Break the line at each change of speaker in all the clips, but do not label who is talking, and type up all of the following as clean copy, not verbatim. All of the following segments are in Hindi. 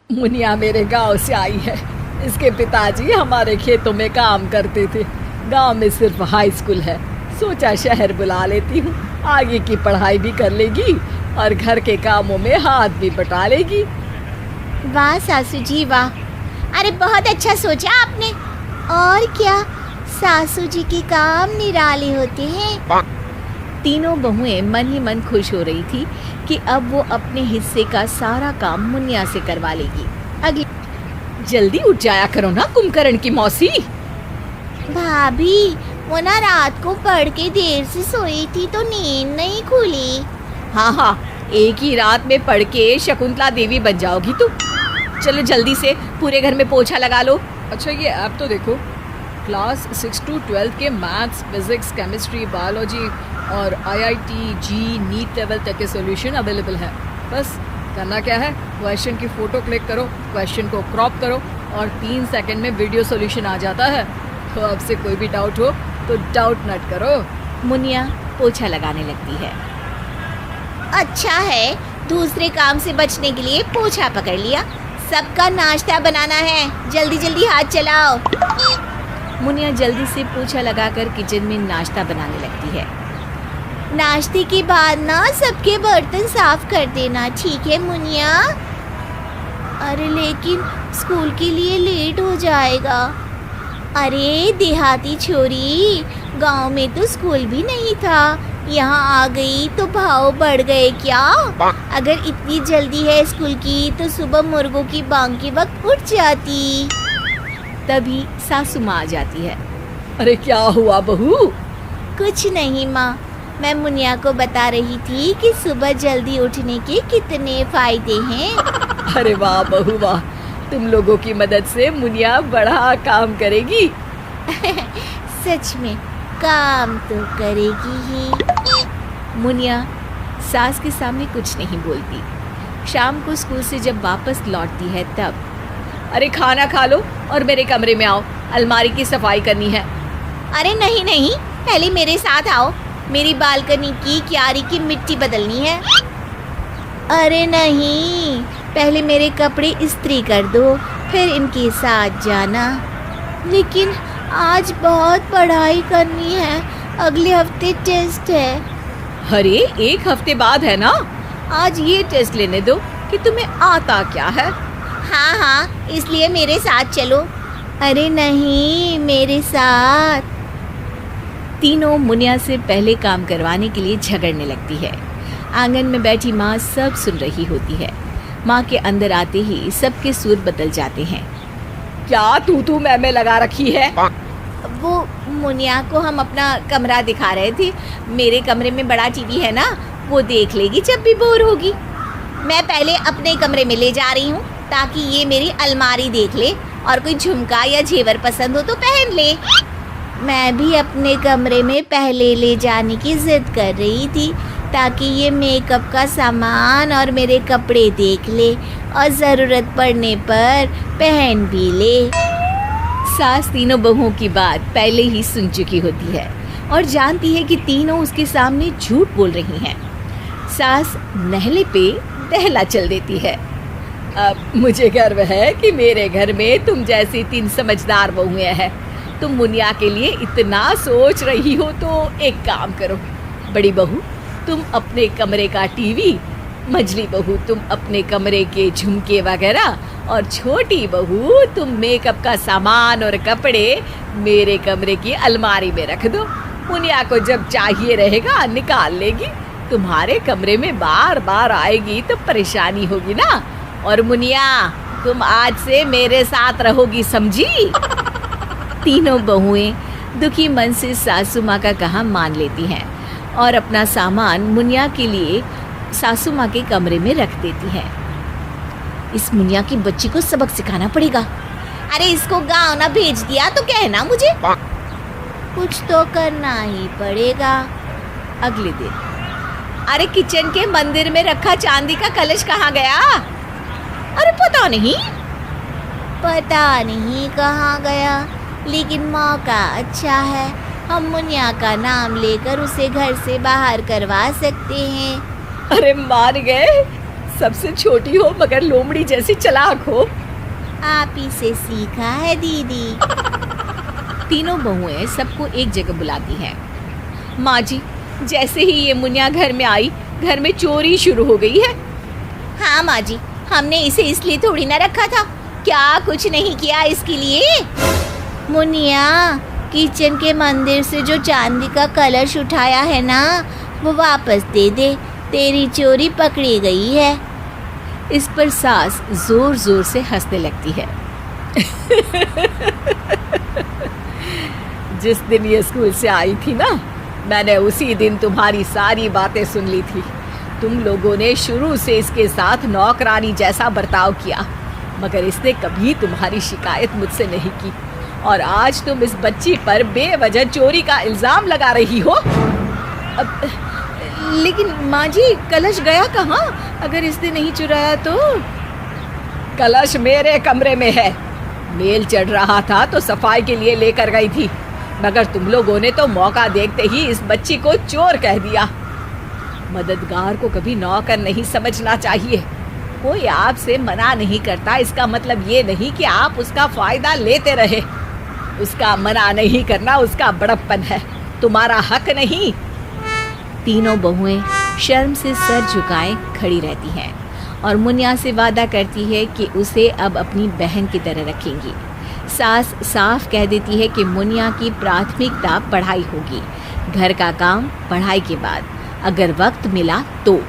मुनिया मेरे गांव से आई है। इसके पिताजी हमारे खेतों में काम करते थे। गांव में सिर्फ हाई स्कूल है। सोचा शहर बुला लेती हूँ, आगे की पढ़ाई भी कर लेगी और घर के कामों में हाथ भी बटा लेगी।
वाह सासू जी वाह, अरे बहुत अच्छा सोचा आपने। और क्या, सासू जी के काम निराले होते हैं।
तीनों बहुएं मन ही मन खुश हो रही थी कि अब वो अपने हिस्से का सारा काम मुनिया से करवा लेगी। अगली
जल्दी उठ जाया करो ना कुंभकर्ण की मौसी।
भाभी, वो ना रात को पढ़ के देर से सोई थी तो नींद नहीं खुली।
हाँ, एक ही रात में पढ़ के शकुंतला देवी बन जाओगी तू। चलो जल्दी से पूरे घर में पोछा लगा लो। अच्छा ये ऐप तो देखो, क्लास 6 to 12 के मैथ्स, फिजिक्स, केमिस्ट्री, बायोलॉजी और IIT जी नीट लेवल तक के सॉल्यूशन अवेलेबल है। बस करना क्या है, क्वेश्चन की फ़ोटो क्लिक करो, क्वेश्चन को क्रॉप करो और 3 सेकंड में वीडियो सॉल्यूशन आ जाता है। तो आपसे कोई भी डाउट हो तो डाउट नट करो।
मुनिया पोछा लगाने लगती है।
अच्छा है, दूसरे काम से बचने के लिए पोछा पकड़ लिया। सबका नाश्ता बनाना है, जल्दी जल्दी हाथ चलाओ।
मुनिया जल्दी से पोछा लगाकर किचन में नाश्ता बनाने लगती है।
नाश्ते के बाद ना सबके बर्तन साफ कर देना, ठीक है मुनिया? अरे लेकिन स्कूल के लिए लेट हो जाएगा। अरे देहाती छोरी, गांव में तो स्कूल भी नहीं था, यहाँ आ गई तो भाव बढ़ गए क्या? अगर इतनी जल्दी है स्कूल की तो सुबह मुर्गों की बांग के वक्त उठ जाती।
तभी सासू माँ आ जाती है।
अरे क्या हुआ बहू?
कुछ नहीं माँ, मैं मुनिया को बता रही थी कि सुबह जल्दी उठने के कितने फायदे हैं।
अरे वाह बहू वाह, तुम लोगों की मदद से मुनिया बड़ा काम करेगी।
सच में काम तो करेगी ही।
मुनिया सास के सामने कुछ नहीं बोलती। शाम को स्कूल से जब वापस लौटती है तब,
अरे खाना खा लो और मेरे कमरे में आओ, अलमारी की सफाई करनी है।
अरे नहीं नहीं, पहले मेरे साथ आओ, मेरी बालकनी की क्यारी की मिट्टी बदलनी है। अरे नहीं, पहले मेरे कपड़े इस्त्री कर दो, फिर इनके साथ जाना। लेकिन आज बहुत पढ़ाई करनी है, अगले हफ्ते टेस्ट है।
अरे एक हफ्ते बाद है ना, आज ये टेस्ट लेने दो कि तुम्हें आता क्या है।
हाँ हाँ, इसलिए मेरे साथ चलो। अरे नहीं, मेरे साथ।
तीनों मुनिया से पहले काम करवाने के लिए झगड़ने लगती है। आंगन में बैठी माँ सब सुन रही होती है। माँ के अंदर आते ही सबके सुर बदल जाते हैं।
क्या तू मैं लगा रखी है?
वो मुनिया को हम अपना कमरा दिखा रहे थे। मेरे कमरे में बड़ा टीवी है ना, वो देख लेगी जब भी बोर होगी। मैं पहले अपने कमरे में ले जा रही हूँ ताकि ये मेरी अलमारी देख ले और कोई झुमका या जेवर पसंद हो तो पहन ले। मैं भी अपने कमरे में पहले ले जाने की जिद कर रही थी ताकि ये मेकअप का सामान और मेरे कपड़े देख ले और ज़रूरत पड़ने पर पहन भी ले।
सास तीनों बहुओं की बात पहले ही सुन चुकी होती है और जानती है कि तीनों उसके सामने झूठ बोल रही हैं। सास नहले पे दहला चल देती है।
अब मुझे गर्व है कि मेरे घर में तुम जैसी 3 समझदार बहुएं हैं। तुम मुनिया के लिए इतना सोच रही हो तो एक काम करो, बड़ी बहू तुम अपने कमरे का टीवी, मझली बहू तुम अपने कमरे के झुमके वगैरह और छोटी बहू तुम मेकअप का सामान और कपड़े मेरे कमरे की अलमारी में रख दो। मुनिया को जब चाहिए रहेगा निकाल लेगी। तुम्हारे कमरे में बार बार आएगी तो परेशानी होगी ना। और मुनिया तुम आज से मेरे साथ रहोगी, समझी?
तीनों बहुएं दुखी मन से सासू माँ का कहा मान लेती हैं और अपना सामान मुनिया के लिए सासू माँ के कमरे में रख देती हैं।
इस मुनिया की बच्ची को सबक सिखाना पड़ेगा। अरे इसको गाँव ना भेज दिया तो कहना मुझे। कुछ तो करना ही पड़ेगा।
अगले दिन,
अरे किचन के मंदिर में रखा चांदी का कलश कहाँ गया?
अरे पता नहीं कहाँ गया, लेकिन मौका अच्छा है, हम मुनिया का नाम लेकर उसे घर से बाहर करवा सकते हैं।
अरे मान गए, सबसे छोटी हो मगर लोमड़ी जैसी चालाक हो।
आप ही से सीखा है दीदी।
तीनों बहुएं सबको एक जगह बुलाती हैं। माँ जी, जैसे ही ये मुनिया घर में आई, घर में चोरी शुरू हो गई है।
हाँ माँ जी, हमने इसे इसलिए थोड़ी ना रखा था, क्या कुछ नहीं किया इसके लिए। मुनिया, किचन के मंदिर से जो चांदी का कलश उठाया है ना, वो वापस दे दे, तेरी चोरी पकड़ी गई है।
इस पर सास जोर जोर से हंसने लगती है।
जिस दिन ये स्कूल से आई थी ना, मैंने उसी दिन तुम्हारी सारी बातें सुन ली थी। तुम लोगों ने शुरू से इसके साथ नौकरानी जैसा बर्ताव किया, मगर इसने कभी तुम्हारी शिकायत मुझसे नहीं की। और आज तुम इस बच्ची पर बेवजह चोरी का इल्ज़ाम लगा रही हो।
अब लेकिन माँ जी, कलश गया कहाँ? अगर इसने नहीं चुराया तो?
कलश मेरे कमरे में है। मेल चढ़ रहा था तो सफाई के लिए लेकर गई थी, मगर तुम लोगों ने तो मौका देखते ही इस बच्ची को चोर कह दिया। मददगार को कभी नौकर नहीं समझना चाहिए। कोई आपसे मना नहीं करता, इसका मतलब ये नहीं कि आप उसका फायदा लेते रहे। उसका मना नहीं करना उसका बड़प्पन है, तुम्हारा हक नहीं।
तीनों बहुएं शर्म से सर झुकाए खड़ी रहती हैं और मुनिया से वादा करती है कि उसे अब अपनी बहन की तरह रखेंगी। सास साफ कह देती है कि मुनिया की प्राथमिकता पढ़ाई होगी, घर का काम पढ़ाई के बाद, अगर वक्त मिला तो।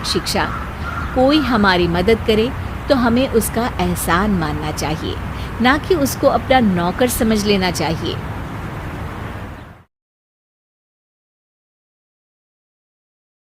शिक्षा, कोई हमारी मदद करे तो हमें उसका एहसान मानना चाहिए, ना कि उसको अपना नौकर समझ लेना चाहिए।